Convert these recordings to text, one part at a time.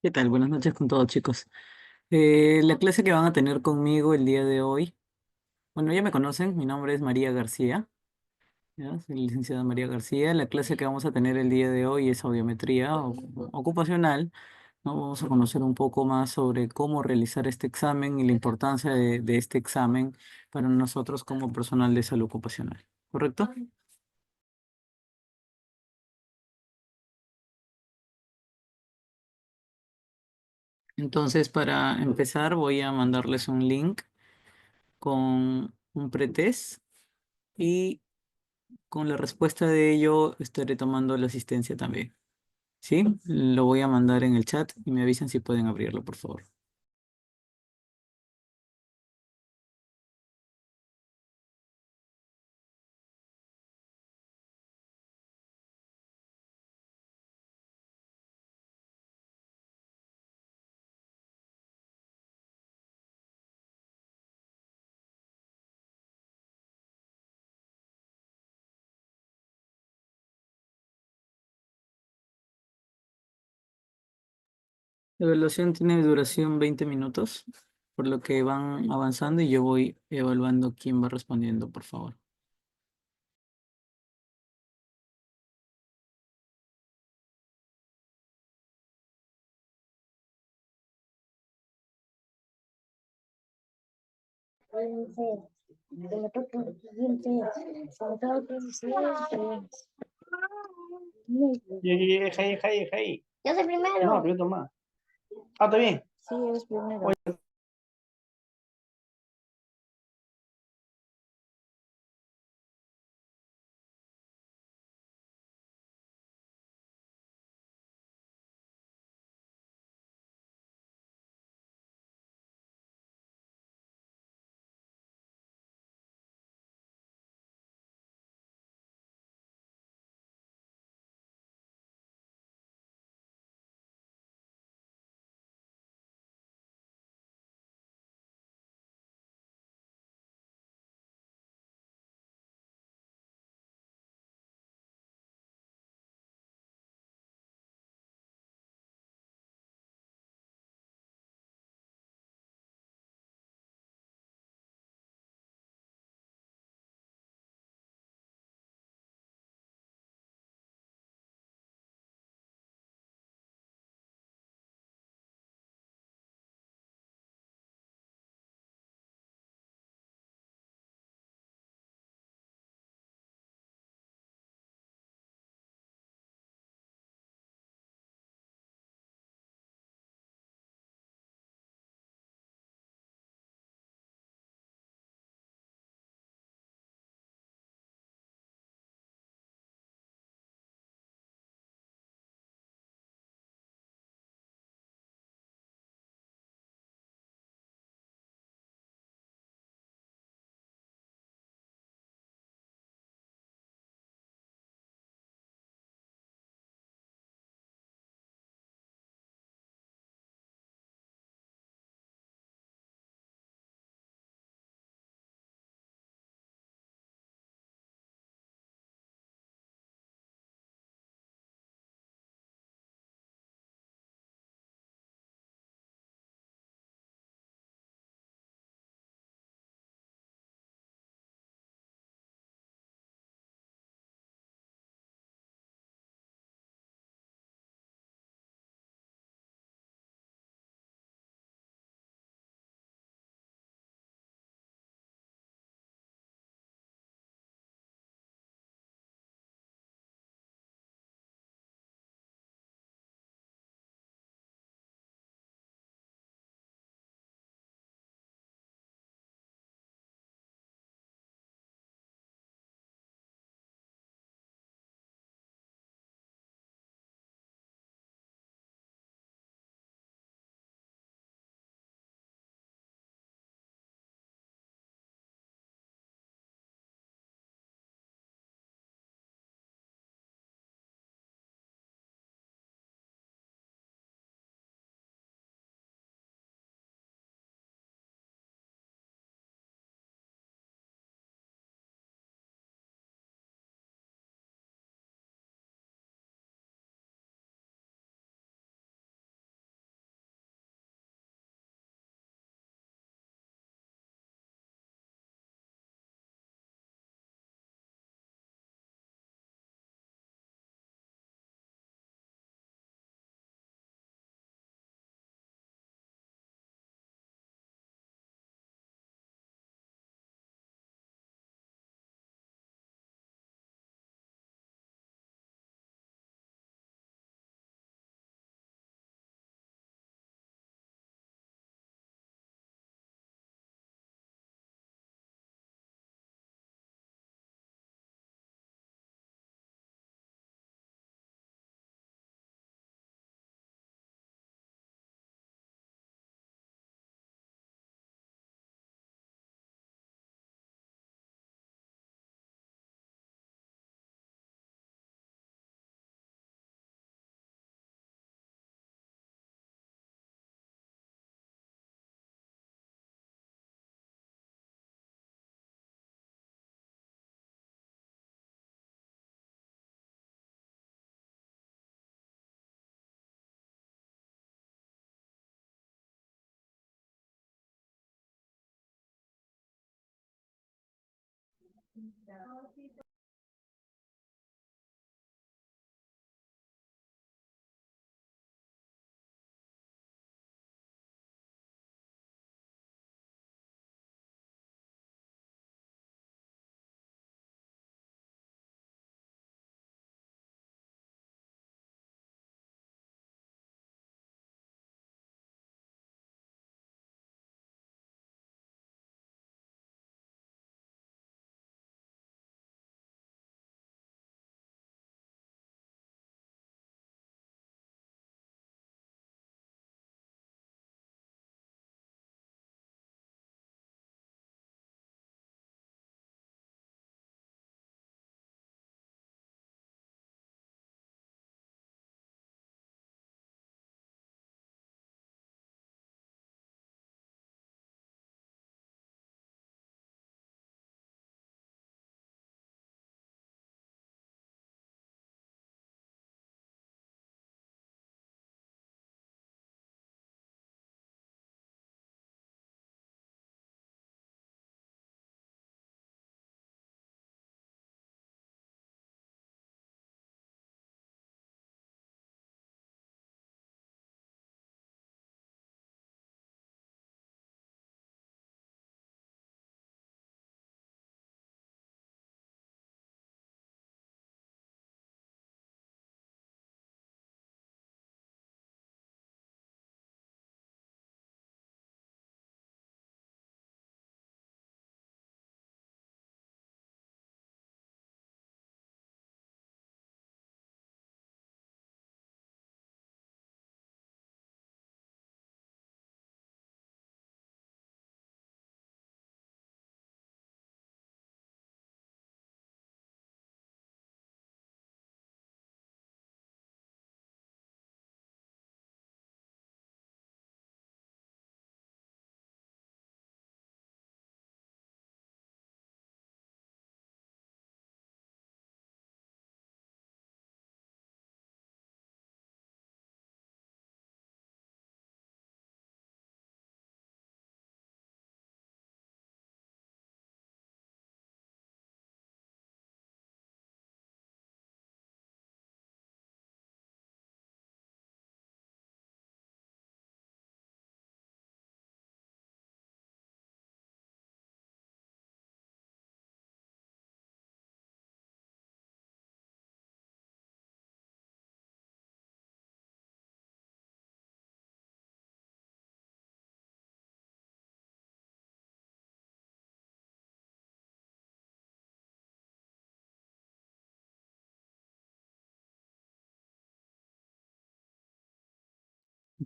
¿Qué tal? Buenas noches con todos, chicos. La clase que van a tener conmigo el día de hoy, bueno, ya me conocen, mi nombre es María García, ¿ya? Soy licenciada María García. La clase que vamos a tener el día de hoy es audiometría ocupacional, ¿no? Vamos a conocer un poco más sobre cómo realizar este examen y la importancia de este examen para nosotros como personal de salud ocupacional, ¿correcto? Entonces, para empezar, voy a mandarles un link con un pretest. Y con la respuesta de ello estaré tomando la asistencia también. ¿Sí? Lo voy a mandar en el chat y me avisan si pueden abrirlo, por favor. La evaluación tiene duración 20 minutos, por lo que van avanzando y yo voy evaluando quién va respondiendo, por favor. Hey, hey, hey. Yo soy primero. No, primero más. Ah, está bien. Sí, eres primero. Oye,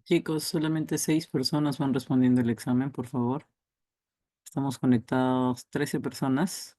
Chicos, solamente 6 personas van respondiendo el examen, por favor. Estamos conectados 13 personas.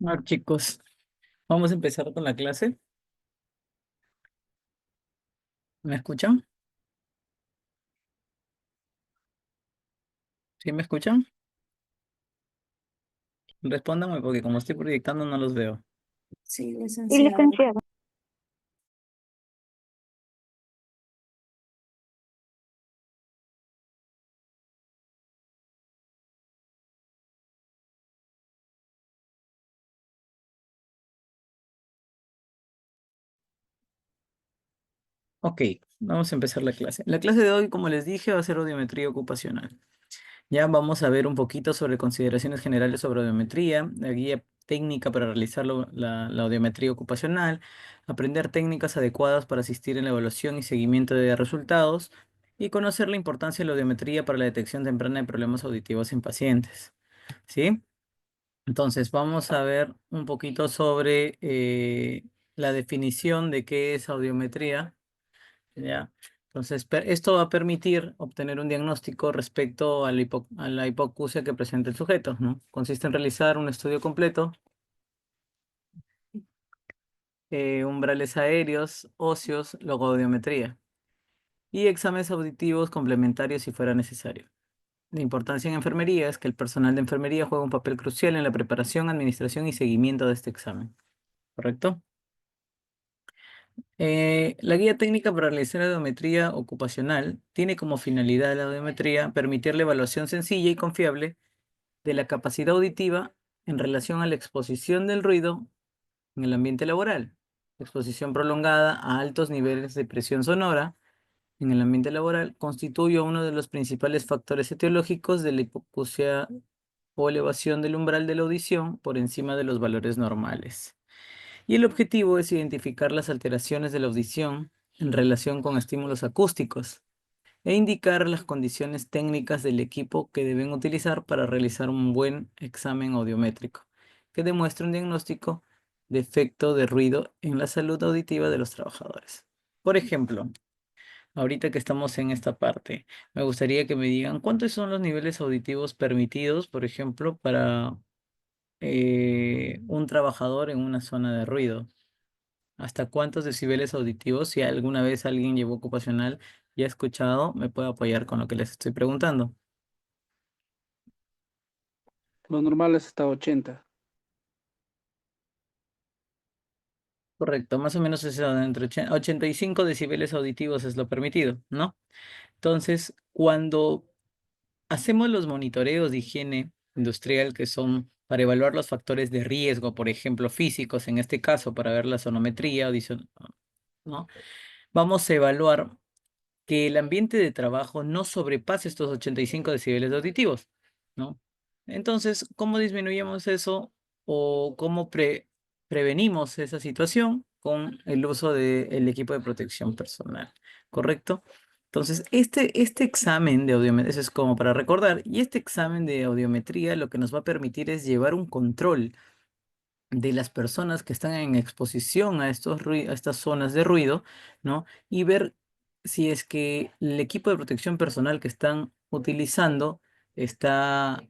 Bueno, chicos, vamos a empezar con la clase. ¿Me escuchan? ¿Sí me escuchan? Respóndanme porque como estoy proyectando no los veo. Sí, Sí, licenciado. licenciado. Ok, vamos a empezar la clase. La clase de hoy, como les dije, va a ser audiometría ocupacional. Ya vamos a ver un poquito sobre consideraciones generales sobre audiometría, la guía técnica para realizar la audiometría ocupacional, aprender técnicas adecuadas para asistir en la evaluación y seguimiento de resultados y conocer la importancia de la audiometría para la detección temprana de problemas auditivos en pacientes. ¿Sí? Entonces, vamos a ver un poquito sobre la definición de qué es audiometría. ¿Ya? Entonces, esto va a permitir obtener un diagnóstico respecto a a la hipoacusia que presenta el sujeto, ¿no? Consiste en realizar un estudio completo, umbrales aéreos, óseos, logoaudiometría y exámenes auditivos complementarios si fuera necesario. La importancia en enfermería es que el personal de enfermería juega un papel crucial en la preparación, administración y seguimiento de este examen. ¿Correcto? La guía técnica para realizar la audiometría ocupacional tiene como finalidad la audiometría permitir la evaluación sencilla y confiable de la capacidad auditiva en relación a la exposición del ruido en el ambiente laboral. Exposición prolongada a altos niveles de presión sonora en el ambiente laboral constituye uno de los principales factores etiológicos de la hipoacusia o elevación del umbral de la audición por encima de los valores normales. Y el objetivo es identificar las alteraciones de la audición en relación con estímulos acústicos e indicar las condiciones técnicas del equipo que deben utilizar para realizar un buen examen audiométrico, que demuestre un diagnóstico de efecto de ruido en la salud auditiva de los trabajadores. Por ejemplo, ahorita que estamos en esta parte, me gustaría que me digan cuántos son los niveles auditivos permitidos, por ejemplo, para un trabajador en una zona de ruido. ¿Hasta cuántos decibeles auditivos? Si alguna vez alguien llevó ocupacional y ha escuchado, me puede apoyar con lo que les estoy preguntando. Lo normal es hasta 80. Correcto, más o menos es entre 85 decibeles auditivos es lo permitido, ¿no? Entonces, cuando hacemos los monitoreos de higiene industrial que son para evaluar los factores de riesgo, por ejemplo, físicos, en este caso, para ver la sonometría, audición, ¿no? Vamos a evaluar que el ambiente de trabajo no sobrepase estos 85 decibeles auditivos, ¿no? Entonces, ¿cómo disminuimos eso o cómo prevenimos esa situación? Con el uso del equipo de protección personal, ¿correcto? Entonces, este examen de audiometría, eso es como para recordar, y este examen de audiometría lo que nos va a permitir es llevar un control de las personas que están en exposición a a estas zonas de ruido, ¿no? Y ver si es que el equipo de protección personal que están utilizando está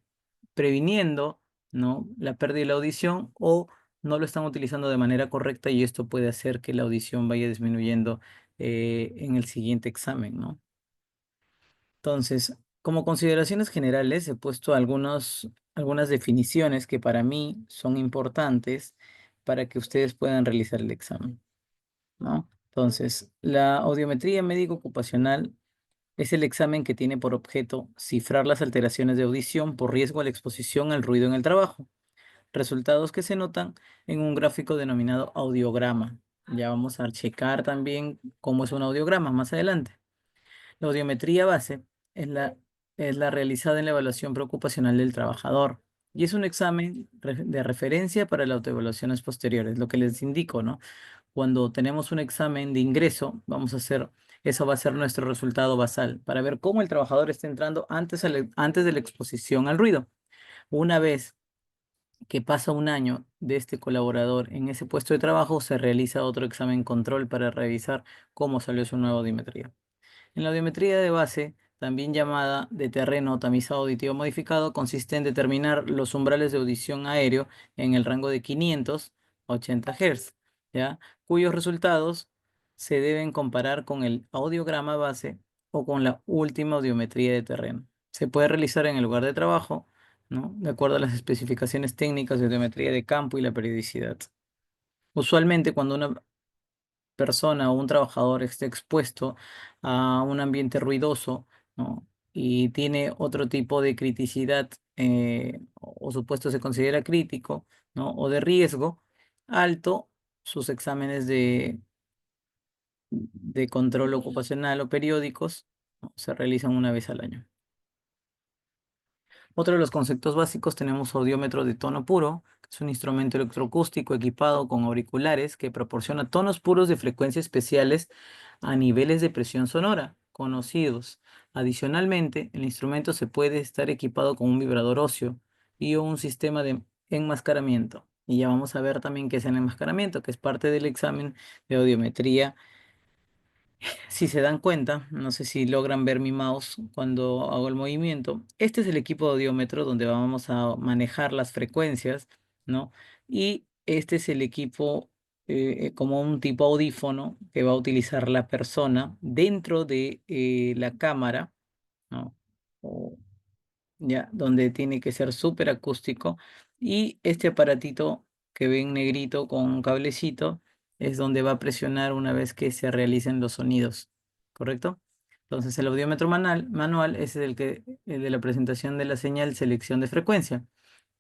previniendo, ¿no? La pérdida de la audición o no lo están utilizando de manera correcta y esto puede hacer que la audición vaya disminuyendo en el siguiente examen, ¿no? Entonces, como consideraciones generales, he puesto algunas definiciones que para mí son importantes para que ustedes puedan realizar el examen, ¿no? Entonces, la audiometría médico ocupacional es el examen que tiene por objeto cifrar las alteraciones de audición por riesgo a la exposición al ruido en el trabajo, resultados que se notan en un gráfico denominado audiograma. Ya vamos a checar también cómo es un audiograma más adelante. La audiometría base es la realizada en la evaluación preocupacional del trabajador y es un examen de referencia para las autoevaluaciones posteriores, lo que les indico, ¿no? Cuando tenemos un examen de ingreso, eso va a ser nuestro resultado basal para ver cómo el trabajador está entrando antes de la exposición al ruido. Una vez que pasa un año de este colaborador en ese puesto de trabajo, se realiza otro examen control para revisar cómo salió su nueva audiometría. En la audiometría de base también llamada de terreno tamizado auditivo modificado, consiste en determinar los umbrales de audición aéreo en el rango de 500 a 80 Hz, ¿ya? Cuyos resultados se deben comparar con el audiograma base o con la última audiometría de terreno. Se puede realizar en el lugar de trabajo, ¿no? De acuerdo a las especificaciones técnicas de audiometría de campo y la periodicidad. Usualmente, cuando una persona o un trabajador esté expuesto a un ambiente ruidoso, ¿no? Y tiene otro tipo de criticidad, o su puesto se considera crítico, ¿no? O de riesgo alto, sus exámenes de control ocupacional o periódicos, ¿no? Se realizan una vez al año. Otro de los conceptos básicos tenemos audiómetro de tono puro, que es un instrumento electroacústico equipado con auriculares que proporciona tonos puros de frecuencia especiales a niveles de presión sonora conocidos. Adicionalmente, el instrumento se puede estar equipado con un vibrador óseo y un sistema de enmascaramiento. Y ya vamos a ver también qué es el enmascaramiento, que es parte del examen de audiometría. Si se dan cuenta, no sé si logran ver mi mouse cuando hago el movimiento. Este es el equipo de audiómetro donde vamos a manejar las frecuencias, ¿no? Y este es el equipo como un tipo audífono que va a utilizar la persona dentro de la cámara, ¿no? Ya, donde tiene que ser súper acústico. Y este aparatito que ven negrito con un cablecito es donde va a presionar una vez que se realicen los sonidos, ¿correcto? Entonces el audímetro manual es el de la presentación de la señal, selección de frecuencia,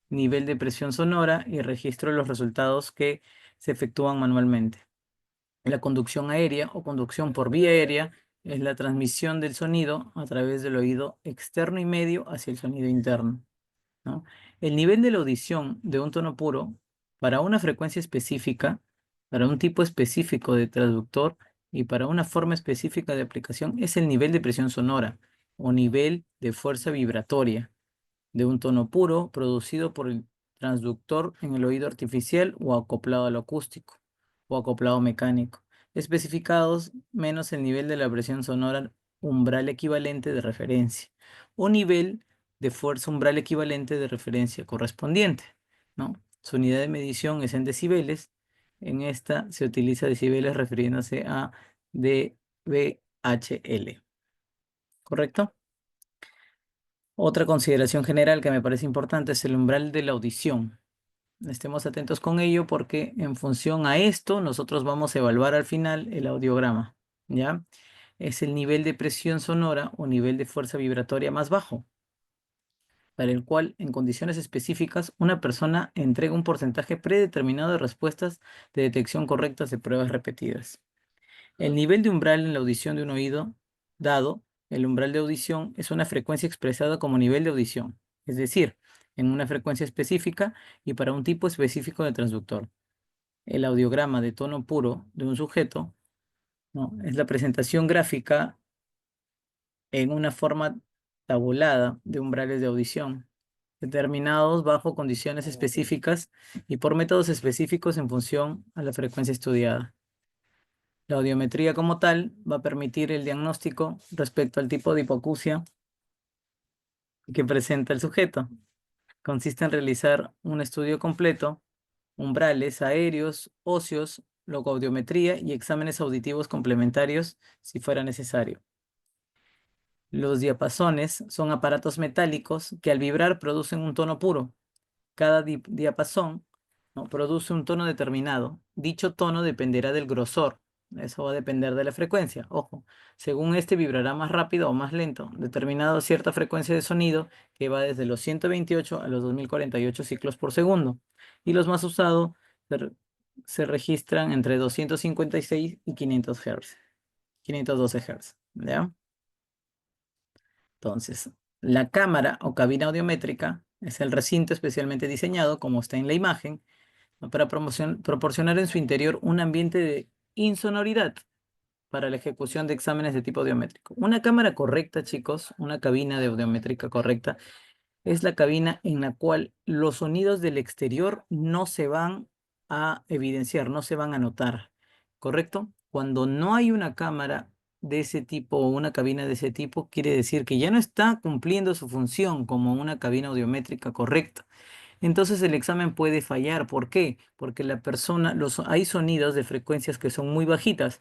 nivel de presión sonora y registro de los resultados que se efectúan manualmente. La conducción aérea o conducción por vía aérea es la transmisión del sonido a través del oído externo y medio hacia el sonido interno, ¿no? El nivel de la audición de un tono puro para una frecuencia específica, para un tipo específico de traductor y para una forma específica de aplicación es el nivel de presión sonora o nivel de fuerza vibratoria de un tono puro producido por el transductor en el oído artificial o acoplado al acústico o acoplado mecánico, especificados menos el nivel de la presión sonora umbral equivalente de referencia o nivel de fuerza umbral equivalente de referencia correspondiente, ¿no? Su unidad de medición es en decibeles. En esta se utiliza decibeles refiriéndose a dBHL, ¿correcto? Otra consideración general que me parece importante es el umbral de la audición. Estemos atentos con ello porque en función a esto nosotros vamos a evaluar al final el audiograma, ¿ya? Es el nivel de presión sonora o nivel de fuerza vibratoria más bajo, para el cual en condiciones específicas una persona entrega un porcentaje predeterminado de respuestas de detección correctas de pruebas repetidas. El nivel de umbral en la audición de un oído dado, el umbral de audición, es una frecuencia expresada como nivel de audición, es decir, en una frecuencia específica y para un tipo específico de transductor. El audiograma de tono puro de un sujeto, ¿no? Es la presentación gráfica en una forma tabulada de umbrales de audición, determinados bajo condiciones específicas y por métodos específicos en función a la frecuencia estudiada. La audiometría como tal va a permitir el diagnóstico respecto al tipo de hipoacusia que presenta el sujeto. Consiste en realizar un estudio completo, umbrales aéreos, óseos, logoaudiometría y exámenes auditivos complementarios si fuera necesario. Los diapasones son aparatos metálicos que al vibrar producen un tono puro. Cada diapasón, ¿no?, produce un tono determinado. Dicho tono dependerá del grosor. Eso va a depender de la frecuencia. Ojo, según este vibrará más rápido o más lento, determinado cierta frecuencia de sonido que va desde los 128 a los 2048 ciclos por segundo. Y los más usados se registran entre 256 y 500 Hz, 512 Hz, ¿ya? Entonces, la cámara o cabina audiométrica es el recinto especialmente diseñado, como está en la imagen, ¿no?, para proporcionar en su interior un ambiente de insonoridad para la ejecución de exámenes de tipo audiométrico. Una cámara correcta, chicos, una cabina de audiométrica correcta, es la cabina en la cual los sonidos del exterior no se van a evidenciar, no se van a notar, ¿correcto? Cuando no hay una cámara de ese tipo o una cabina de ese tipo, quiere decir que ya no está cumpliendo su función como una cabina audiométrica correcta. Entonces el examen puede fallar. ¿Por qué? Porque la persona, hay sonidos de frecuencias que son muy bajitas.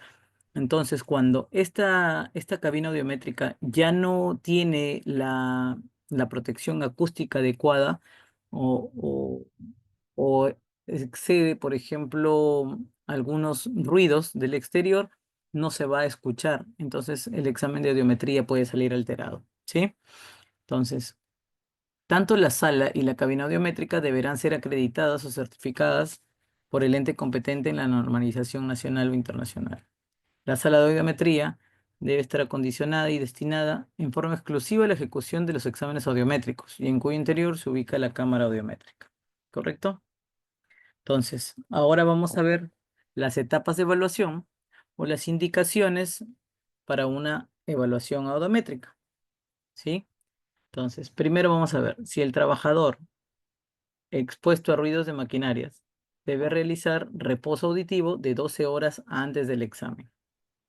Entonces, cuando esta cabina audiométrica ya no tiene la protección acústica adecuada o, o- o excede, por ejemplo, algunos ruidos del exterior, no se va a escuchar. Entonces, el examen de audiometría puede salir alterado, ¿sí? Entonces, tanto la sala y la cabina audiométrica deberán ser acreditadas o certificadas por el ente competente en la normalización nacional o internacional. La sala de audiometría debe estar acondicionada y destinada en forma exclusiva a la ejecución de los exámenes audiométricos y en cuyo interior se ubica la cámara audiométrica. ¿Correcto? Entonces, ahora vamos a ver las etapas de evaluación o las indicaciones para una evaluación audiométrica. ¿Sí? Entonces, primero vamos a ver si el trabajador expuesto a ruidos de maquinarias debe realizar reposo auditivo de 12 horas antes del examen.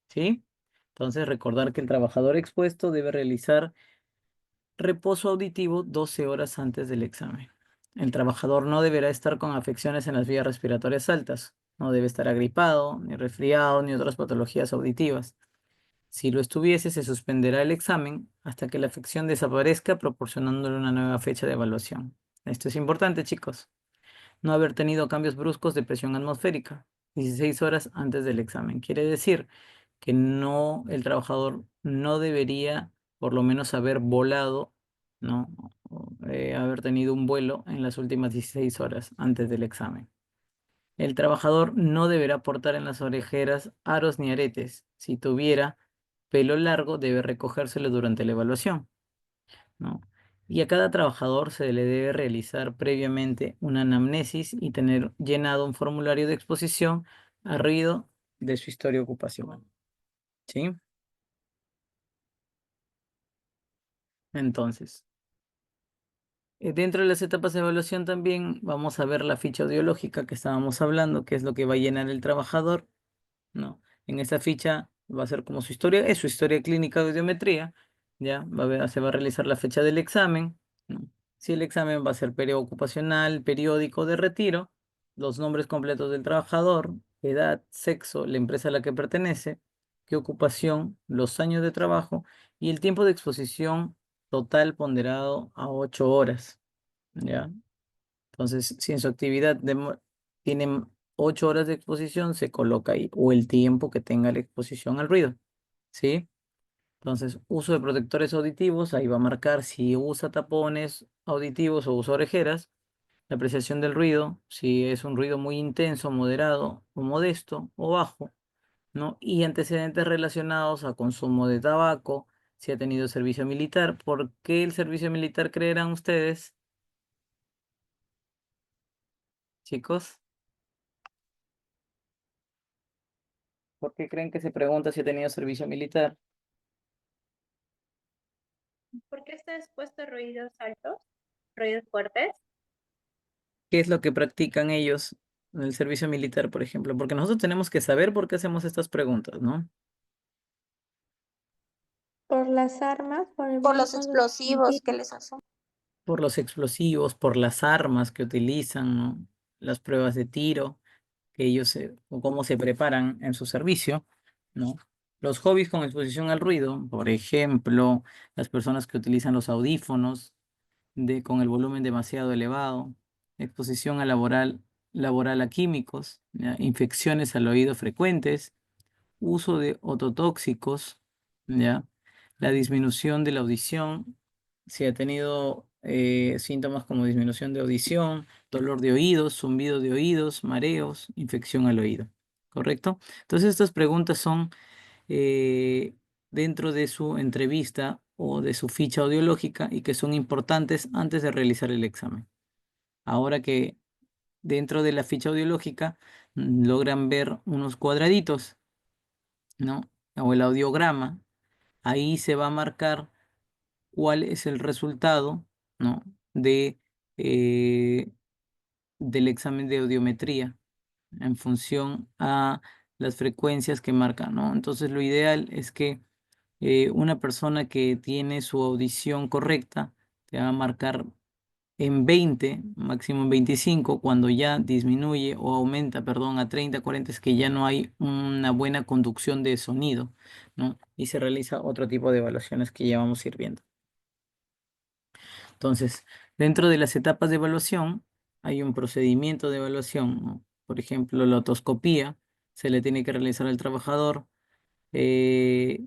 ¿Sí? Entonces, recordar que el trabajador expuesto debe realizar reposo auditivo 12 horas antes del examen. El trabajador no deberá estar con afecciones en las vías respiratorias altas. No debe estar agripado, ni resfriado, ni otras patologías auditivas. Si lo estuviese, se suspenderá el examen hasta que la afección desaparezca, proporcionándole una nueva fecha de evaluación. Esto es importante, chicos. No haber tenido cambios bruscos de presión atmosférica 16 horas antes del examen. Quiere decir que no, el trabajador no debería por lo menos haber volado, ¿no? Haber tenido un vuelo en las últimas 16 horas antes del examen. El trabajador no deberá portar en las orejeras aros ni aretes. Si tuviera pelo largo, debe recogérselo durante la evaluación, ¿no? Y a cada trabajador se le debe realizar previamente una anamnesis y tener llenado un formulario de exposición a ruido de su historia ocupacional. ¿Sí? Entonces, dentro de las etapas de evaluación también vamos a ver la ficha audiológica que estábamos hablando, que es lo que va a llenar el trabajador, ¿no? En esa ficha va a ser como su historia, es su historia clínica de audiometría, ¿ya? Se va a realizar la fecha del examen, ¿no? Si el examen va a ser periodo ocupacional, periódico de retiro, los nombres completos del trabajador, edad, sexo, la empresa a la que pertenece, qué ocupación, los años de trabajo y el tiempo de exposición total ponderado a 8 horas, ¿ya? Entonces, si en su actividad tienen 8 horas de exposición, se coloca ahí, o el tiempo que tenga la exposición al ruido, ¿sí? Entonces, uso de protectores auditivos, ahí va a marcar si usa tapones auditivos o usa orejeras. La apreciación del ruido, si es un ruido muy intenso, moderado o modesto o bajo, ¿no? Y antecedentes relacionados a consumo de tabaco, si ha tenido servicio militar. ¿Por qué el servicio militar creerán ustedes, chicos? ¿Por qué creen que se pregunta si ha tenido servicio militar? ¿Por qué está expuesto a ruidos altos, ruidos fuertes? ¿Qué es lo que practican ellos en el servicio militar, por ejemplo? Porque nosotros tenemos que saber por qué hacemos estas preguntas, ¿no? Por las armas, por el Por los manejo de explosivos que les hacen. Por los explosivos, por las armas que utilizan, ¿no? Las pruebas de tiro, que o cómo se preparan en su servicio, ¿no? Los hobbies con exposición al ruido, por ejemplo, las personas que utilizan los audífonos con el volumen demasiado elevado, exposición laboral a químicos, ¿ya? Infecciones al oído frecuentes, uso de ototóxicos, ¿ya? La disminución de la audición, si ha tenido síntomas como disminución de audición, dolor de oídos, zumbido de oídos, mareos, infección al oído, ¿correcto? Entonces estas preguntas son eh, dentro de su entrevista o de su ficha audiológica y que son importantes antes de realizar el examen. Ahora que dentro de la ficha audiológica logran ver unos cuadraditos, ¿no? O el audiograma, ahí se va a marcar cuál es el resultado, ¿no? Eh, del examen de audiometría en función a las frecuencias que marcan, ¿no? Entonces lo ideal es que una persona que tiene su audición correcta te va a marcar en 20, máximo en 25, cuando ya disminuye o aumenta, perdón, a 30, 40, es que ya no hay una buena conducción de sonido, ¿no? Y se realiza otro tipo de evaluaciones que ya vamos a ir viendo. Entonces, dentro de las etapas de evaluación, hay un procedimiento de evaluación, ¿no? Por ejemplo, la otoscopía se le tiene que realizar al trabajador. eh,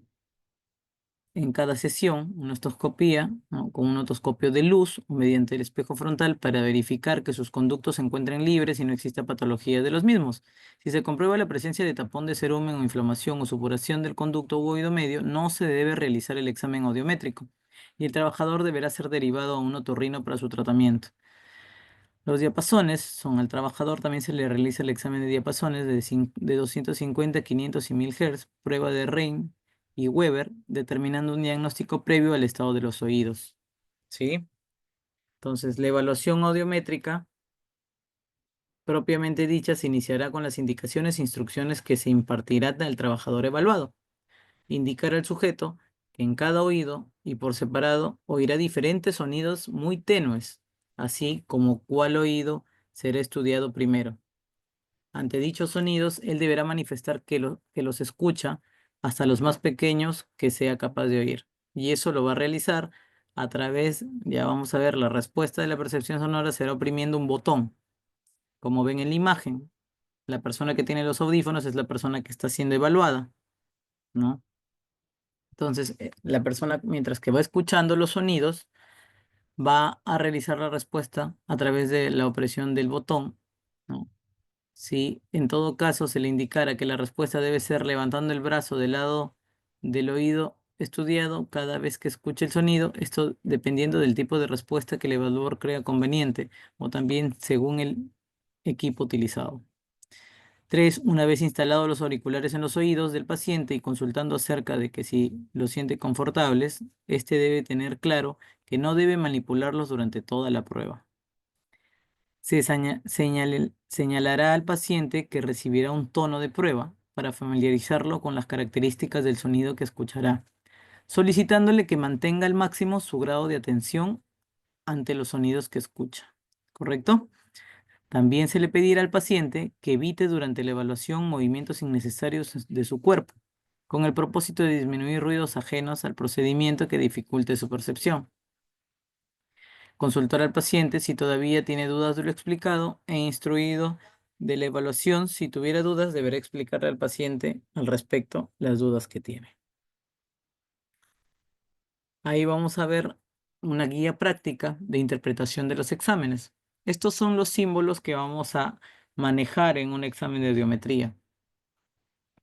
en cada sesión una otoscopía, ¿no? Con un otoscopio de luz o mediante el espejo frontal para verificar que sus conductos se encuentren libres y no exista patología de los mismos. Si se comprueba la presencia de tapón de cerumen o inflamación o supuración del conducto u oído medio, no se debe realizar el examen audiométrico y el trabajador deberá ser derivado a un otorrino para su tratamiento. Los diapasones son al trabajador, también se le realiza el examen de diapasones de 250, 500 y 1000 Hz, prueba de Rein y Weber, determinando un diagnóstico previo al estado de los oídos. ¿Sí? Entonces, la evaluación audiométrica propiamente dicha se iniciará con las indicaciones e instrucciones que se impartirán al trabajador evaluado. Indicar al sujeto que en cada oído y por separado oirá diferentes sonidos muy tenues, así como cuál oído será estudiado primero. Ante dichos sonidos, él deberá manifestar que los escucha hasta los más pequeños que sea capaz de oír. Y eso lo va a realizar a través, ya vamos a ver, la respuesta de la percepción sonora será oprimiendo un botón. Como ven en la imagen, la persona que tiene los audífonos es la persona que está siendo evaluada, ¿no? Entonces, la persona, mientras que va escuchando los sonidos, va a realizar la respuesta a través de la opresión del botón, ¿no? Si en todo caso se le indicara que la respuesta debe ser levantando el brazo del lado del oído estudiado cada vez que escuche el sonido, esto dependiendo del tipo de respuesta que el evaluador crea conveniente o también según el equipo utilizado. 3. Una vez instalados los auriculares en los oídos del paciente y consultando acerca de que si los siente confortables, este debe tener claro que no debe manipularlos durante toda la prueba. Se señalará al paciente que recibirá un tono de prueba para familiarizarlo con las características del sonido que escuchará, solicitándole que mantenga al máximo su grado de atención ante los sonidos que escucha. ¿Correcto? También se le pedirá al paciente que evite durante la evaluación movimientos innecesarios de su cuerpo, con el propósito de disminuir ruidos ajenos al procedimiento que dificulte su percepción. Consultar al paciente si todavía tiene dudas de lo explicado e instruido de la evaluación. Si tuviera dudas, deberá explicarle al paciente al respecto las dudas que tiene. Ahí vamos a ver una guía práctica de interpretación de los exámenes. Estos son los símbolos que vamos a manejar en un examen de audiometría.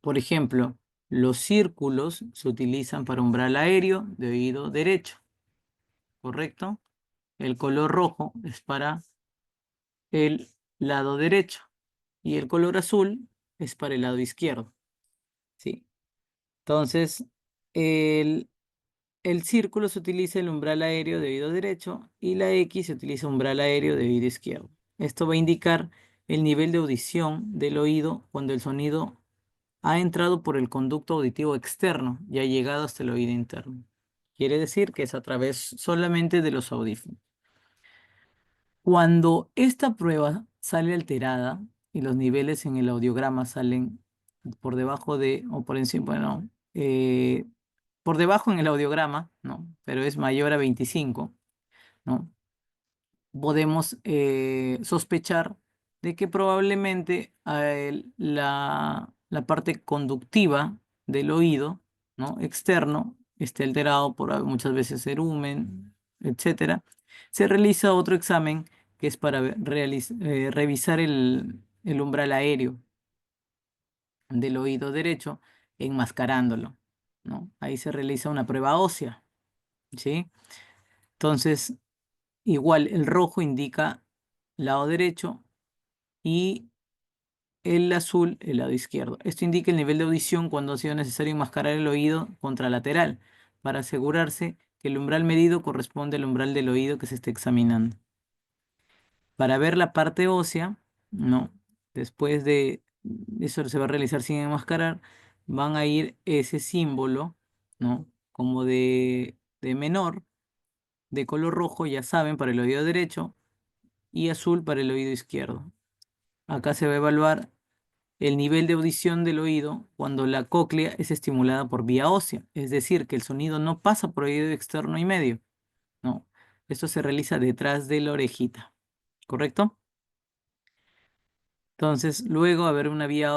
Por ejemplo, los círculos se utilizan para umbral aéreo de oído derecho, ¿correcto? El color rojo es para el lado derecho y el color azul es para el lado izquierdo, ¿sí? Entonces, el, el círculo se utiliza el umbral aéreo de oído derecho y la X se utiliza umbral aéreo de oído izquierdo. Esto va a indicar el nivel de audición del oído cuando el sonido ha entrado por el conducto auditivo externo y ha llegado hasta el oído interno. Quiere decir que es a través solamente de los audífonos. Cuando esta prueba sale alterada y los niveles en el audiograma salen por debajo de, o por encima, bueno, por debajo en el audiograma, ¿no? Pero es mayor a 25, ¿no? Podemos sospechar de que probablemente la parte conductiva del oído, ¿no? Externo esté alterado por muchas veces cerumen, etcétera. Se realiza otro examen que es para revisar el umbral aéreo del oído derecho, enmascarándolo, ¿no? Ahí se realiza una prueba ósea, ¿sí? Entonces, igual el rojo indica lado derecho y el azul el lado izquierdo. Esto indica el nivel de audición cuando ha sido necesario enmascarar el oído contralateral para asegurarse que el umbral medido corresponde al umbral del oído que se está examinando. Para ver la parte ósea, ¿no? Después de eso se va a realizar sin enmascarar, van a ir ese símbolo, ¿no? Como de menor, de color rojo, ya saben, para el oído derecho, y azul para el oído izquierdo. Acá se va a evaluar el nivel de audición del oído cuando la cóclea es estimulada por vía ósea, es decir, que el sonido no pasa por oído externo y medio, no. Esto se realiza detrás de la orejita, ¿correcto? Entonces, luego va a haber una vía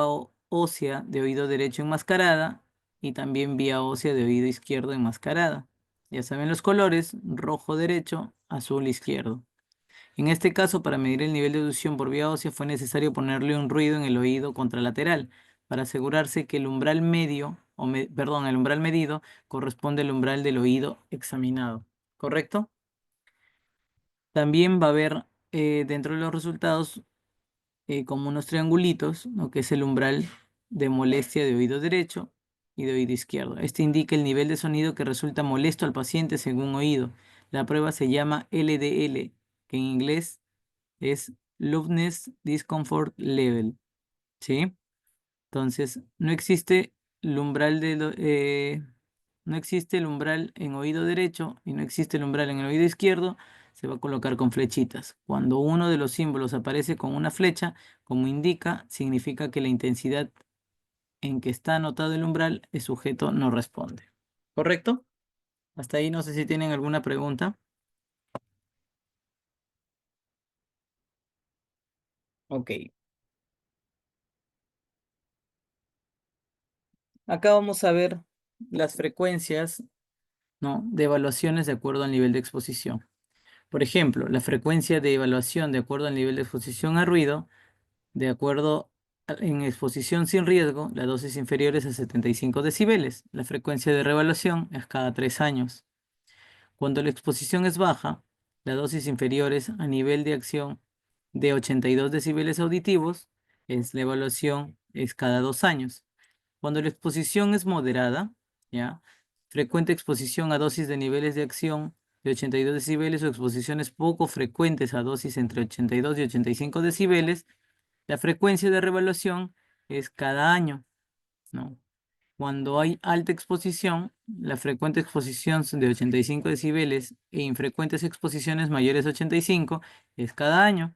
ósea de oído derecho enmascarada y también vía ósea de oído izquierdo enmascarada. Ya saben los colores, rojo derecho, azul izquierdo. En este caso, para medir el nivel de audición por vía ósea fue necesario ponerle un ruido en el oído contralateral para asegurarse que el umbral medio, perdón, el umbral medido corresponde al umbral del oído examinado. ¿Correcto? También va a haber dentro de los resultados como unos triangulitos, ¿no? Que es el umbral de molestia de oído derecho y de oído izquierdo. Este indica el nivel de sonido que resulta molesto al paciente según oído. La prueba se llama LDL, que en inglés es Loudness Discomfort Level, ¿sí? Entonces, no existe el umbral no existe el umbral en oído derecho y no existe el umbral en el oído izquierdo, se va a colocar con flechitas. Cuando uno de los símbolos aparece con una flecha, como indica, significa que la intensidad en que está anotado el umbral, el sujeto no responde. ¿Correcto? Hasta ahí no sé si tienen alguna pregunta. Ok. Acá vamos a ver las frecuencias, ¿no? De evaluaciones de acuerdo al nivel de exposición. Por ejemplo, la frecuencia de evaluación de acuerdo al nivel de exposición a ruido, de acuerdo en exposición sin riesgo, la dosis inferior es a 75 decibeles. La frecuencia de reevaluación es cada 3 años. Cuando la exposición es baja, la dosis inferior es a nivel de acción de 82 decibeles auditivos, la evaluación es cada 2 años. Cuando la exposición es moderada, ¿ya? Frecuente exposición a dosis de niveles de acción de 82 decibeles o exposiciones poco frecuentes a dosis entre 82 y 85 decibeles, la frecuencia de revaluación es cada año, ¿no? Cuando hay alta exposición, la frecuente exposición son de 85 decibeles e infrecuentes exposiciones mayores a 85 es cada año.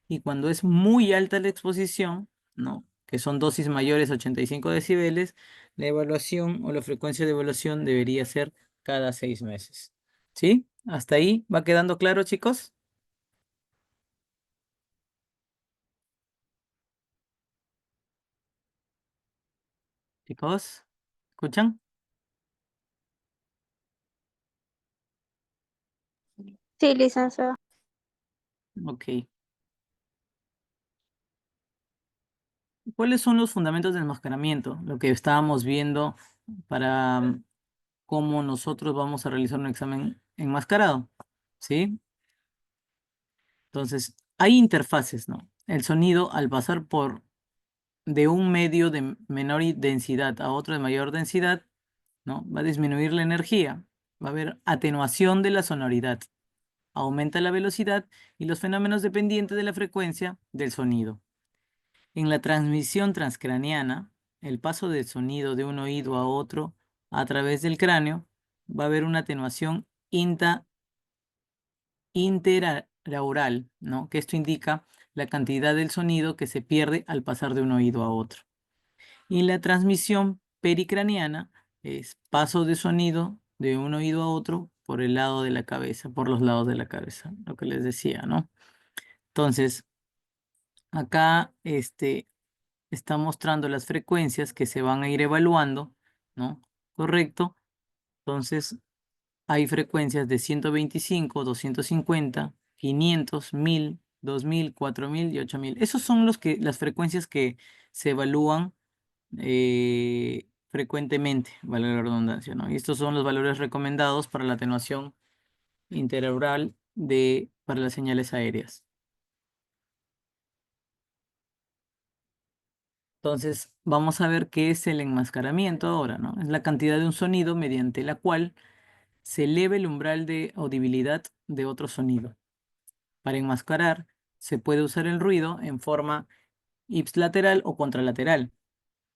Y cuando es muy alta la exposición, ¿no? Que son dosis mayores a 85 decibeles, la evaluación o la frecuencia de evaluación debería ser cada 6 meses. ¿Sí? ¿Hasta ahí va quedando claro, chicos? Chicos, ¿escuchan? Sí, licenciado. Ok. ¿Cuáles son los fundamentos del enmascaramiento? Lo que estábamos viendo para cómo nosotros vamos a realizar un examen enmascarado, ¿sí? Entonces, hay interfaces, ¿no? El sonido, al pasar por de un medio de menor densidad a otro de mayor densidad, ¿no? Va a disminuir la energía, va a haber atenuación de la sonoridad, aumenta la velocidad y los fenómenos dependientes de la frecuencia del sonido. En la transmisión transcraneana, el paso del sonido de un oído a otro a través del cráneo va a haber una atenuación interaural, ¿no? Que esto indica la cantidad del sonido que se pierde al pasar de un oído a otro. Y la transmisión pericraneana es paso de sonido de un oído a otro por el lado de la cabeza, por los lados de la cabeza, lo que les decía, ¿no? Entonces, acá está mostrando las frecuencias que se van a ir evaluando, ¿no? Correcto. Entonces, hay frecuencias de 125, 250, 500, 1000, 2000, 4000 y 8000. Esos son las frecuencias que se evalúan frecuentemente, vale la redundancia, ¿no? Y estos son los valores recomendados para la atenuación interaural para las señales aéreas. Entonces, vamos a ver qué es el enmascaramiento ahora, ¿no? Es la cantidad de un sonido mediante la cual se eleva el umbral de audibilidad de otro sonido. Para enmascarar, se puede usar el ruido en forma ipsilateral o contralateral.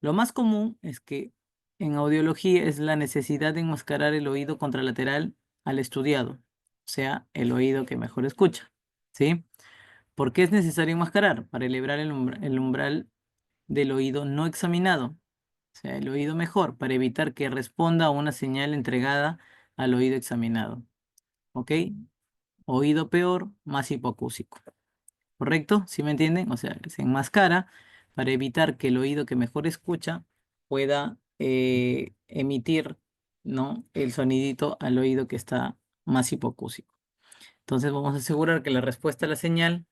Lo más común es que en audiología es la necesidad de enmascarar el oído contralateral al estudiado, o sea, el oído que mejor escucha, ¿sí? ¿Por qué es necesario enmascarar? Para elevar el umbral del oído no examinado, o sea, el oído mejor, para evitar que responda a una señal entregada al oído examinado, ¿ok? Oído peor, más hipoacúsico. ¿Correcto? ¿Sí me entienden? O sea, se enmascara para evitar que el oído que mejor escucha pueda emitir, ¿no?, el sonidito al oído que está más hipoacúsico. Entonces vamos a asegurar que la respuesta a la señal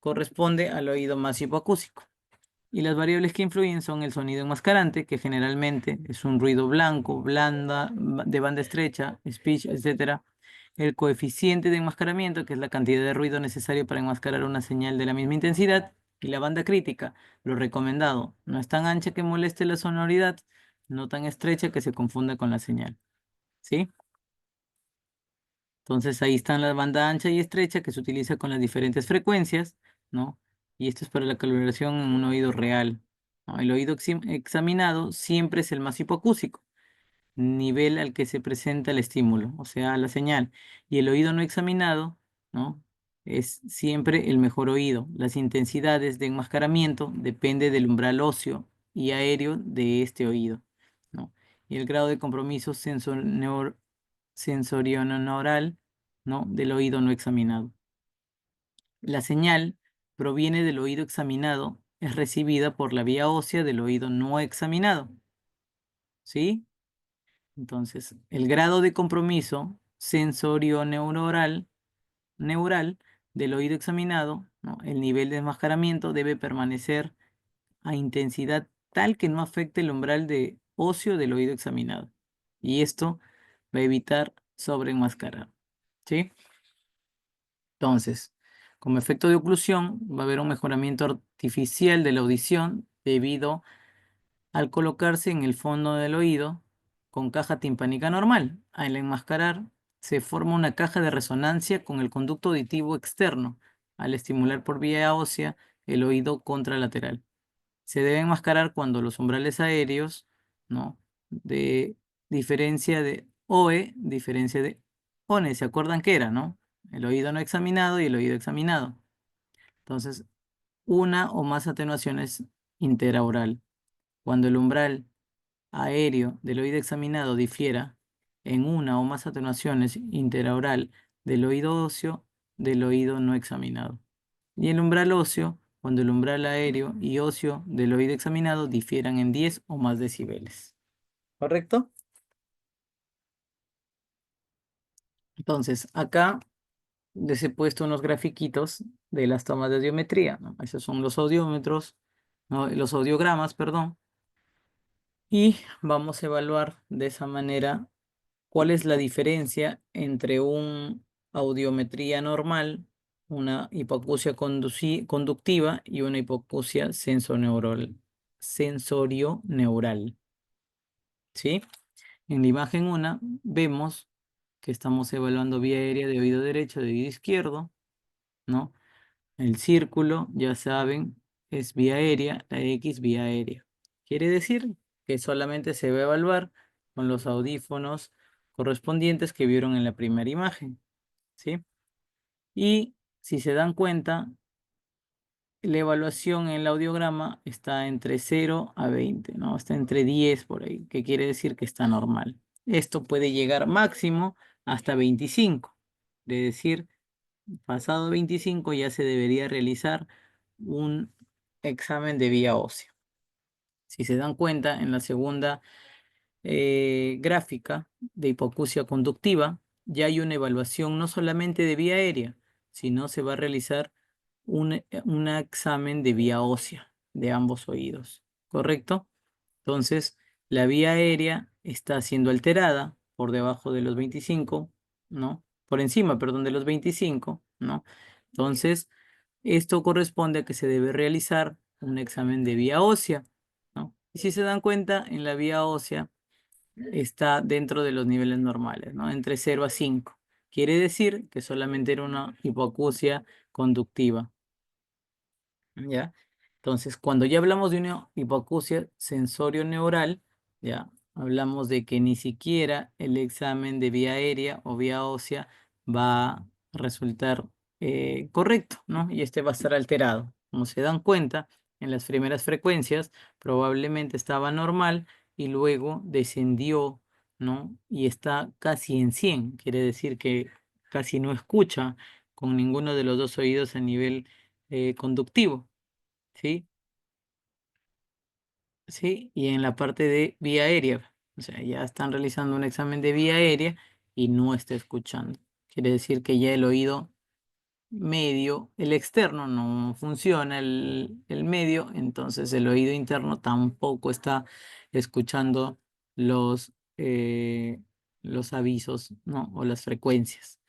corresponde al oído más hipoacúsico. Y las variables que influyen son el sonido enmascarante, que generalmente es un ruido blanco, blanda, de banda estrecha, speech, etcétera. El coeficiente de enmascaramiento, que es la cantidad de ruido necesario para enmascarar una señal de la misma intensidad. Y la banda crítica, lo recomendado, no es tan ancha que moleste la sonoridad, no tan estrecha que se confunda con la señal. ¿Sí? Entonces ahí están la banda ancha y estrecha que se utiliza con las diferentes frecuencias, ¿no? Y esto es para la calibración en un oído real, ¿no? El oído examinado siempre es el más hipoacúsico, nivel al que se presenta el estímulo, o sea, la señal. Y el oído no examinado, ¿no?, es siempre el mejor oído. Las intensidades de enmascaramiento depende del umbral óseo y aéreo de este oído, ¿no? Y el grado de compromiso sensorio-neural, ¿no?, del oído no examinado. La señal proviene del oído examinado, es recibida por la vía ósea del oído no examinado, ¿sí? Entonces, el grado de compromiso neural del oído examinado, ¿no?, el nivel de enmascaramiento debe permanecer a intensidad tal que no afecte el umbral de óseo del oído examinado. Y esto va a evitar sobreenmascarar, ¿sí? Entonces, como efecto de oclusión, va a haber un mejoramiento artificial de la audición debido al colocarse en el fondo del oído con caja timpánica normal. Al enmascarar, se forma una caja de resonancia con el conducto auditivo externo, al estimular por vía ósea el oído contralateral. Se debe enmascarar cuando los umbrales aéreos, ¿no?, de diferencia de OE, diferencia de ONE, ¿se acuerdan qué era, no? El oído no examinado y el oído examinado. Entonces, una o más atenuaciones interaural. Cuando el umbral aéreo del oído examinado difiera en una o más atenuaciones interaural del oído óseo del oído no examinado. Y el umbral óseo, cuando el umbral aéreo y óseo del oído examinado difieran en 10 o más decibeles. ¿Correcto? Entonces, acá les he puesto unos grafiquitos de las tomas de audiometría, ¿no? Esos son los audiómetros, ¿no?, los audiogramas, perdón. Y vamos a evaluar de esa manera cuál es la diferencia entre una audiometría normal, una hipoacusia conductiva y una hipoacusia sensorio-neural. ¿Sí? En la imagen 1 vemos que estamos evaluando vía aérea de oído derecho, de oído izquierdo, ¿no? El círculo, ya saben, es vía aérea, la X vía aérea. Quiere decir que solamente se va a evaluar con los audífonos correspondientes que vieron en la primera imagen, ¿sí? Y si se dan cuenta, la evaluación en el audiograma está entre 0 a 20, ¿no? Está entre 10 por ahí, que quiere decir que está normal. Esto puede llegar máximo hasta 25, de decir, pasado 25 ya se debería realizar un examen de vía ósea. Si se dan cuenta, en la segunda gráfica de hipoacusia conductiva, ya hay una evaluación no solamente de vía aérea, sino se va a realizar un examen de vía ósea de ambos oídos, ¿correcto? Entonces, la vía aérea está siendo alterada por debajo de los 25, ¿no? Por encima, perdón, de los 25, ¿no? Entonces, esto corresponde a que se debe realizar un examen de vía ósea, ¿no? Y si se dan cuenta, en la vía ósea está dentro de los niveles normales, ¿no? Entre 0 a 5. Quiere decir que solamente era una hipoacusia conductiva, ¿ya? Entonces, cuando ya hablamos de una hipoacusia sensorio-neural, ya hablamos de que ni siquiera el examen de vía aérea o vía ósea va a resultar correcto, ¿no? Y este va a estar alterado. Como se dan cuenta, en las primeras frecuencias probablemente estaba normal y luego descendió, ¿no? Y está casi en 100, quiere decir que casi no escucha con ninguno de los dos oídos a nivel conductivo. ¿Sí? Sí, y en la parte de vía aérea, o sea, ya están realizando un examen de vía aérea y no está escuchando. Quiere decir que ya el oído medio, el externo no funciona, el medio, entonces el oído interno tampoco está escuchando los, eh, los avisos, ¿no? O las frecuencias.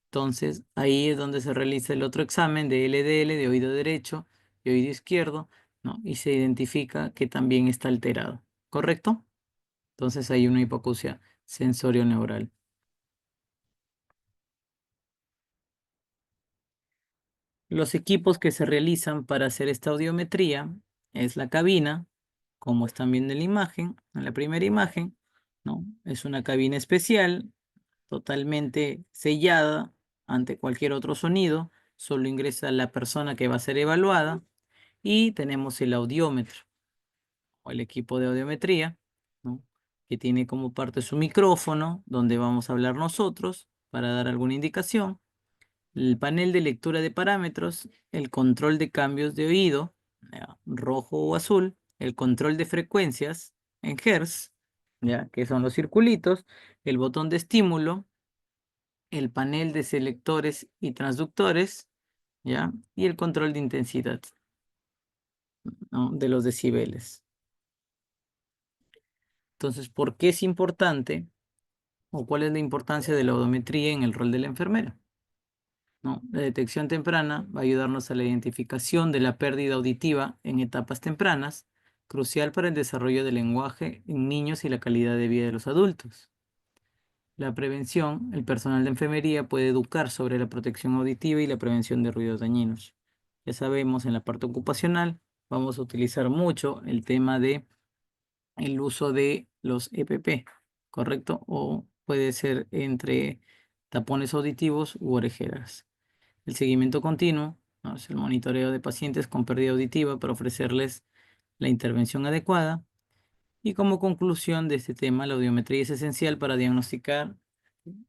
Entonces, ahí es donde se realiza el otro examen de LDL, de oído derecho y oído izquierdo, ¿no? Y se identifica que también está alterado, ¿correcto? Entonces, hay una hipoacusia sensorio-neural. Los equipos que se realizan para hacer esta audiometría es la cabina, como están viendo en la imagen, en la primera imagen, ¿no? Es una cabina especial, totalmente sellada ante cualquier otro sonido, solo ingresa la persona que va a ser evaluada y tenemos el audiómetro o el equipo de audiometría, ¿no? Que tiene como parte su micrófono, donde vamos a hablar nosotros para dar alguna indicación, el panel de lectura de parámetros, el control de cambios de oído, ya, rojo o azul, el control de frecuencias en Hertz, ya, que son los circulitos, el botón de estímulo, el panel de selectores y transductores, ¿ya? Y el control de intensidad, ¿no? De los decibeles. Entonces, ¿por qué es importante o cuál es la importancia de la odometría en el rol de la enfermera? ¿No? La detección temprana va a ayudarnos a la identificación de la pérdida auditiva en etapas tempranas, crucial para el desarrollo del lenguaje en niños y la calidad de vida de los adultos. La prevención, el personal de enfermería puede educar sobre la protección auditiva y la prevención de ruidos dañinos. Ya sabemos, en la parte ocupacional vamos a utilizar mucho el tema de el uso de los EPP, ¿correcto? O puede ser entre tapones auditivos u orejeras. El seguimiento continuo, ¿no? Es el monitoreo de pacientes con pérdida auditiva para ofrecerles la intervención adecuada. Y como conclusión de este tema, la audiometría es esencial para diagnosticar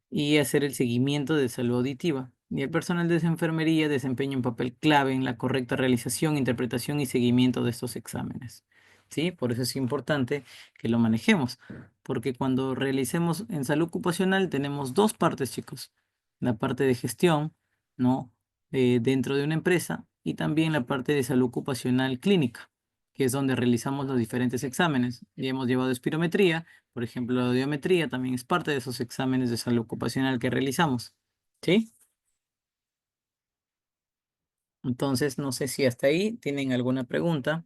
y hacer el seguimiento de salud auditiva. Y el personal de enfermería desempeña un papel clave en la correcta realización, interpretación y seguimiento de estos exámenes. ¿Sí? Por eso es importante que lo manejemos, porque cuando realicemos en salud ocupacional tenemos dos partes, chicos. La parte de gestión, ¿no? Dentro de una empresa y también la parte de salud ocupacional clínica, que es donde realizamos los diferentes exámenes. Y hemos llevado espirometría, por ejemplo, la audiometría también es parte de esos exámenes de salud ocupacional que realizamos. ¿Sí? Entonces, no sé si hasta ahí tienen alguna pregunta.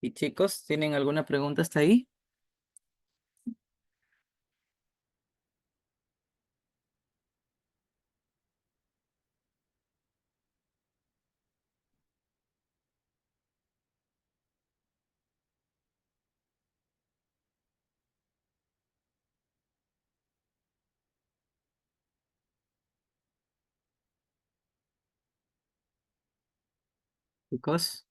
Y chicos, ¿tienen alguna pregunta hasta ahí? Chicos,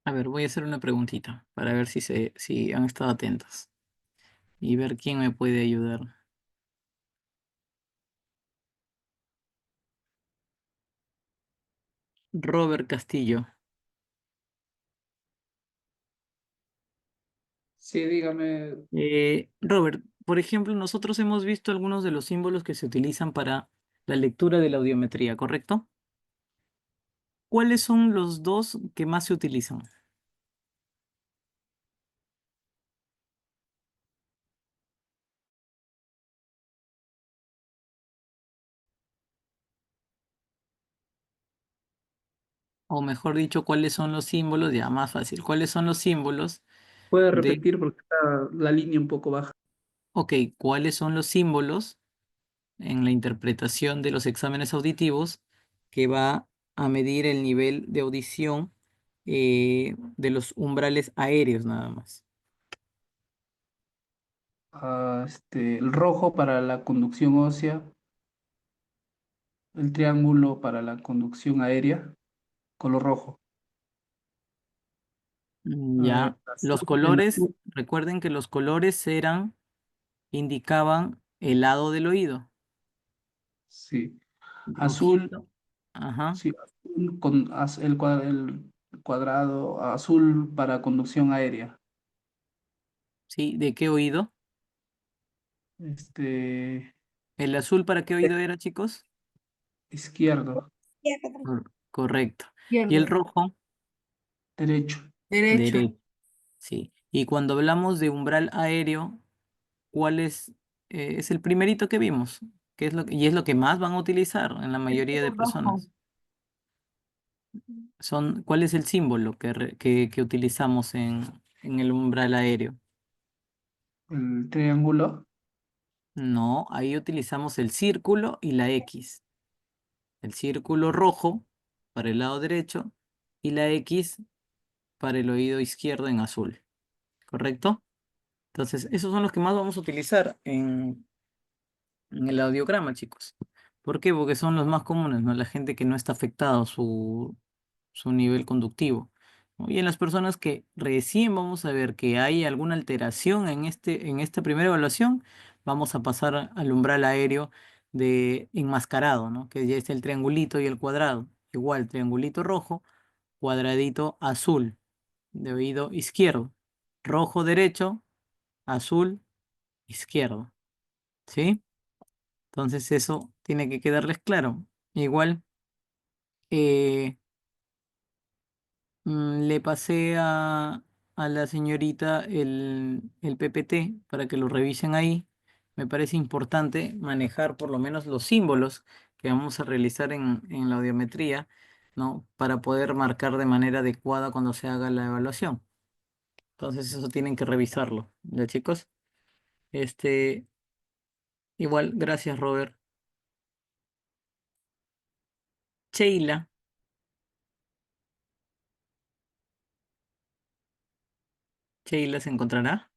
a ver, voy a hacer una preguntita para ver si han estado atentos y ver quién me puede ayudar. Robert Castillo. Sí, dígame. Robert, por ejemplo, nosotros hemos visto algunos de los símbolos que se utilizan para la lectura de la audiometría, ¿correcto? ¿Cuáles son los dos que más se utilizan? o mejor dicho, cuáles son los símbolos, ya más fácil, cuáles son los símbolos Puede de, repetir porque está la línea un poco baja. ok, cuáles son los símbolos en la interpretación de los exámenes auditivos que va a medir el nivel de audición de los umbrales aéreos nada más. El rojo para la conducción ósea, el triángulo para la conducción aérea, color rojo. Ya, los El colores, azul, recuerden que los colores indicaban el lado del oído. sí. Azul, Rojito, ajá, sí, azul con el cuadrado azul para conducción aérea. sí, ¿de qué oído? Este, ¿El azul para qué oído era, chicos? izquierdo, Correcto. ¿Y el Izquierdo. rojo? derecho. Derecho. Derecho, sí. Y cuando hablamos de umbral aéreo, ¿cuál es el primerito que vimos? ¿Qué es y es lo que más van a utilizar en la mayoría de Rojo. personas? ¿Cuál es el símbolo que utilizamos en el umbral aéreo? El triángulo, No, ahí utilizamos el círculo y la X. El círculo rojo para el lado derecho y la X para el oído izquierdo en azul. ¿Correcto? Entonces, esos son los que más vamos a utilizar en el audiograma, chicos. ¿Por qué? Porque son los más comunes, ¿no? La gente que no está afectado su nivel conductivo, ¿no? Y en las personas que recién vamos a ver que hay alguna alteración en esta primera evaluación, vamos a pasar al umbral aéreo de enmascarado, ¿no? Que ya es el triangulito y el cuadrado. Igual, triangulito rojo, cuadradito azul, de oído izquierdo. Rojo derecho, azul izquierdo. ¿Sí? Entonces eso tiene que quedarles claro. Igual eh, le pasé a la señorita el PPT para que lo revisen ahí. Me parece importante manejar por lo menos los símbolos que vamos a realizar en la audiometría, ¿no? Para poder marcar de manera adecuada cuando se haga la evaluación. Entonces eso tienen que revisarlo, ¿ya chicos? Este, igual, gracias Robert. Sheila, Sheila se encontrará.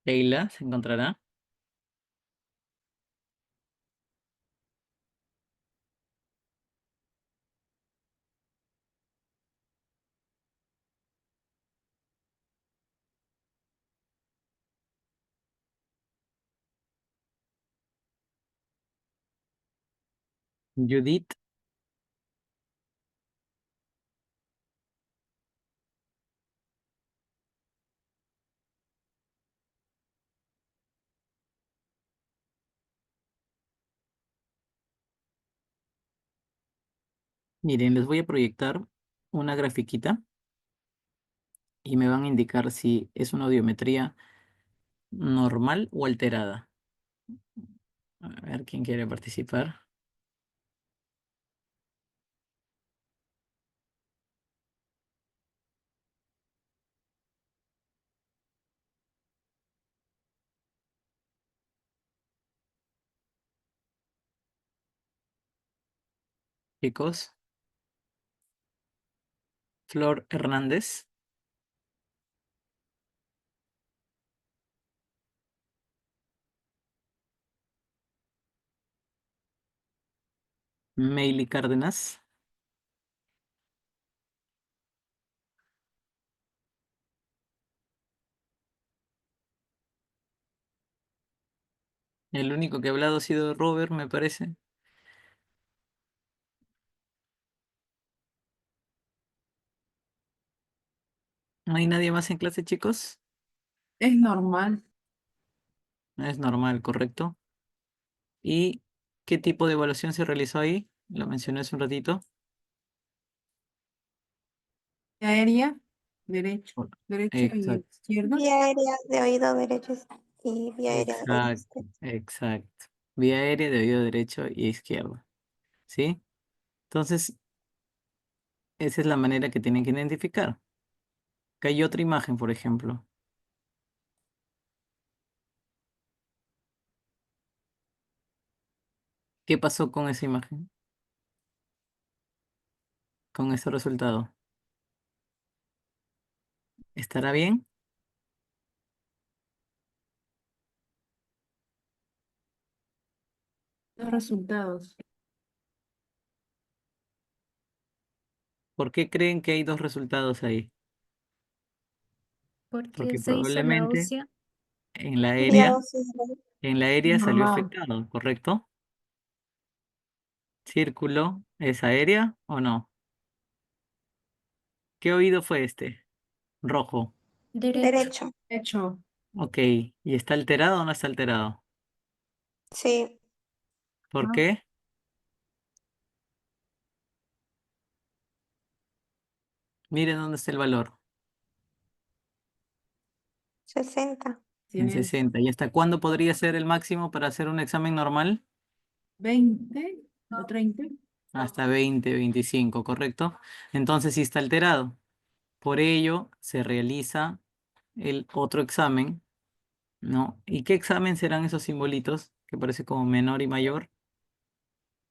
Sheila se encontrará. Judith, miren, les voy a proyectar una grafiquita y me van a indicar si es una audiometría normal o alterada. A ver quién quiere participar. Chicos, Flor Hernández, Meili Cárdenas, el único que ha hablado ha sido Robert, me parece. ¿No hay nadie más en clase, chicos? Es normal. Es normal, ¿correcto? Y ¿Qué tipo de evaluación se realizó ahí? Lo mencioné hace un ratito. Vía aérea, derecho, derecho y Exacto, izquierda. Vía aérea de oído derecho y vía aérea de oído exacto, izquierdo. exacto. Vía aérea de oído derecho y izquierdo. ¿Sí? Entonces, esa es la manera que tienen que identificar. Acá hay otra imagen, por ejemplo. ¿Qué pasó con esa imagen? Con ese resultado. ¿Estará bien? Los resultados. ¿Por qué creen que hay dos resultados ahí? Porque Porque se hizo la probablemente ósea. en la Vía aérea, ósea. en la aérea salió Normal. afectado, ¿correcto? ¿Círculo es aérea o no? ¿Qué oído fue este? Rojo. Derecho. Derecho. Hecho. Ok. ¿Y está alterado o no está alterado? Sí. ¿Por ¿No? qué? Miren dónde está el valor. 60. En Tienes 60. ¿Y hasta cuándo podría ser el máximo para hacer un examen normal? 20 o 30. Hasta 20, 25, ¿correcto? Entonces sí está alterado. Por ello se realiza el otro examen, ¿no? ¿Y qué examen serán esos simbolitos que parece como menor y mayor?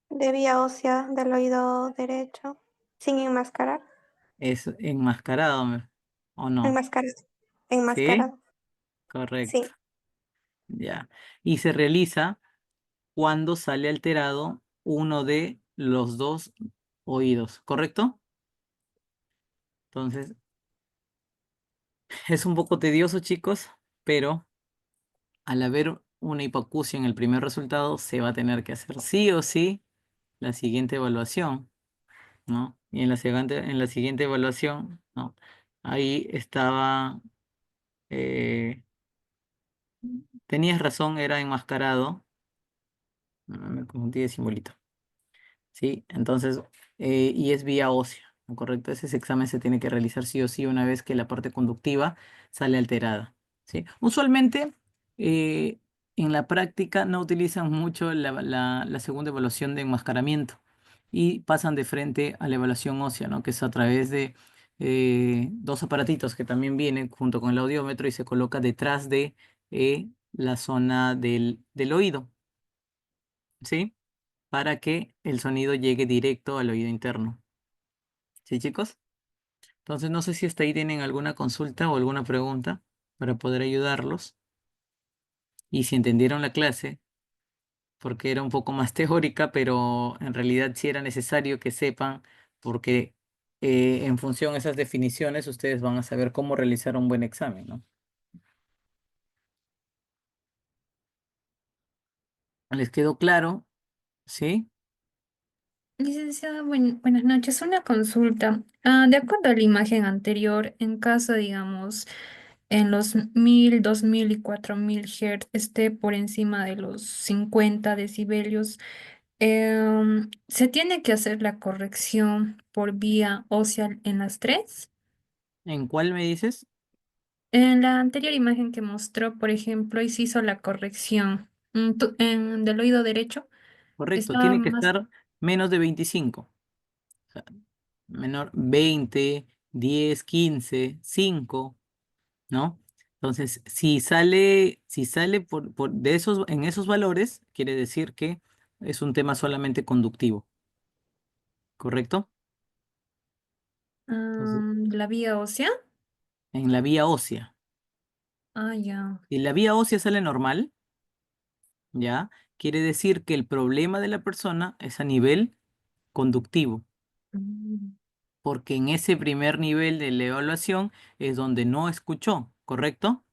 De vía ósea del oído derecho. Sin enmascarar. Es enmascarado, ¿o no? Enmascarado. ¿Sí? Enmascarado. Sí. Correcto. Ya. Y se realiza cuando sale alterado uno de los dos oídos, ¿correcto? Entonces, es un poco tedioso, chicos, pero al haber una hipoacusia en el primer resultado, se va a tener que hacer sí o sí la siguiente evaluación, ¿no? Y en la siguiente evaluación, ¿no? Ahí estaba, eh, tenías razón, era enmascarado. Me confundí de simbolito. ¿Sí? Entonces, y es vía ósea, ¿no? ¿Correcto? Ese examen se tiene que realizar sí o sí una vez que la parte conductiva sale alterada, ¿sí? Usualmente, eh, en la práctica no utilizan mucho la segunda evaluación de enmascaramiento y pasan de frente a la evaluación ósea, ¿no? Que es a través de dos aparatitos que también vienen junto con el audiómetro y se coloca detrás de la zona del oído, ¿sí? Para que el sonido llegue directo al oído interno. ¿Sí, chicos? Entonces, no sé si hasta ahí tienen alguna consulta o alguna pregunta para poder ayudarlos. Y si entendieron la clase, porque era un poco más teórica, pero en realidad sí era necesario que sepan, porque en función de esas definiciones, ustedes van a saber cómo realizar un buen examen, ¿no? ¿Les quedó claro? ¿Sí? Licenciada, buenas noches. Una consulta. De acuerdo a la imagen anterior, en caso, digamos, en los 1000, 2000 y 4000 Hz esté por encima de los 50 decibelios, ¿se tiene que hacer la corrección por vía ósea en las tres? ¿En cuál me dices? En la anterior imagen que mostró, por ejemplo, y se hizo la corrección del oído derecho, Correcto, estaba tiene que más. estar menos de 25. O sea, menor 20, 10, 15, 5. ¿No? Entonces, si sale de esos, en esos valores, quiere decir que es un tema solamente conductivo, ¿correcto? Entonces, La vía ósea. en la vía ósea. Ah, ya. Si la vía ósea sale normal, ¿ya? Quiere decir que el problema de la persona es a nivel conductivo, Mm, porque en ese primer nivel de la evaluación es donde no escuchó, ¿correcto?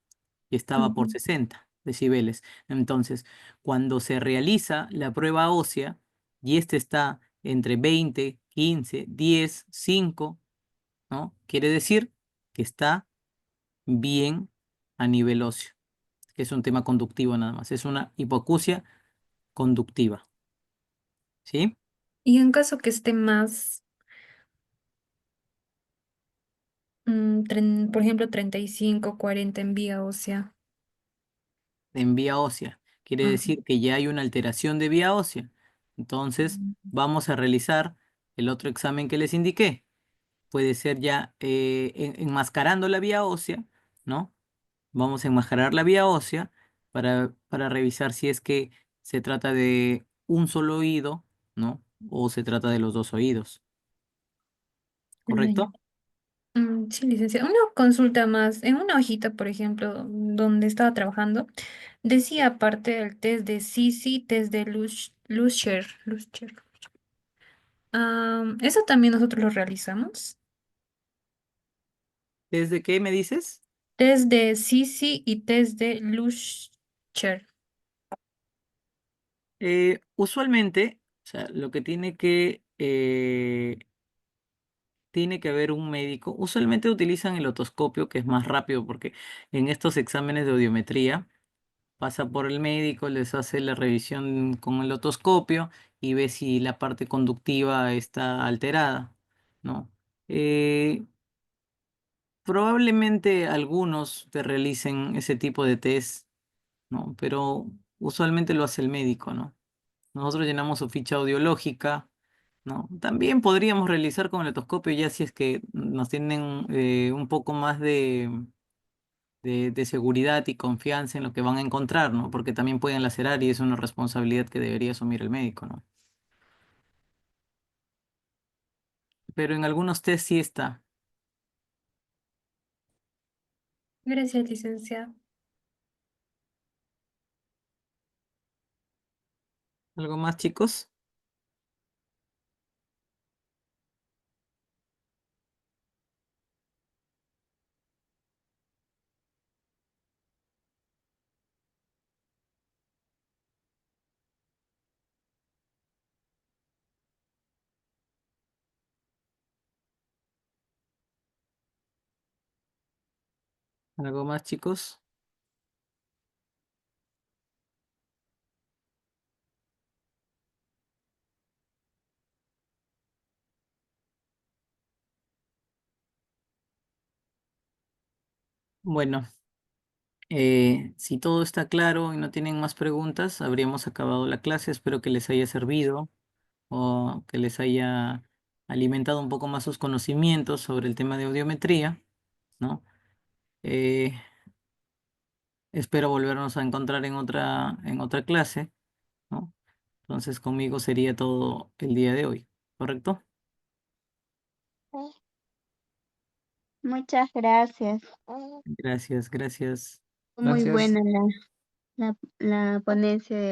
Y estaba por ujú. 60 decibeles. Entonces, cuando se realiza la prueba ósea y este está entre 20, 15, 10, 5, ¿no? Quiere decir que está bien a nivel óseo, que es un tema conductivo nada más, es una hipoacusia conductiva. ¿sí? Y en caso que esté más, por ejemplo, 35, 40 en vía ósea. En vía ósea. Quiere Ajá. decir que ya hay una alteración de vía ósea. Entonces, vamos a realizar el otro examen que les indiqué. Puede ser ya enmascarando la vía ósea, ¿no? Vamos a enmascarar la vía ósea para revisar si es que se trata de un solo oído, ¿no? O se trata de los dos oídos, Ah, ya. ¿correcto? Sí, licenciada. Una consulta más. En una hojita, por ejemplo, donde estaba trabajando, decía aparte del test de Sisi, test de Luscher. ¿Eso también nosotros lo realizamos? ¿Desde qué me dices? Test de Sisi y test de Luscher. Usualmente, o sea, lo que tiene que haber un médico. Usualmente utilizan el otoscopio, que es más rápido, porque en estos exámenes de audiometría pasa por el médico, les hace la revisión con el otoscopio y ve si la parte conductiva está alterada, ¿no? Eh, Probablemente algunos te realicen ese tipo de test, ¿no? Pero usualmente lo hace el médico, ¿no? Nosotros llenamos su ficha audiológica, ¿no? También podríamos realizar con el otoscopio ya si es que nos tienen un poco más de seguridad y confianza en lo que van a encontrar, ¿no? Porque también pueden lacerar y es una responsabilidad que debería asumir el médico, ¿no? Pero en algunos test sí está. Gracias, licenciada. ¿Algo más, chicos? ¿Algo más, chicos? Bueno, si todo está claro y no tienen más preguntas, habríamos acabado la clase. Espero que les haya servido o que les haya alimentado un poco más sus conocimientos sobre el tema de audiometría, ¿no? Eh, Espero volvernos a encontrar en otra clase, ¿no? Entonces conmigo sería todo el día de hoy, ¿correcto? Muchas gracias. Gracias, gracias. Muy Gracias. buena la ponencia de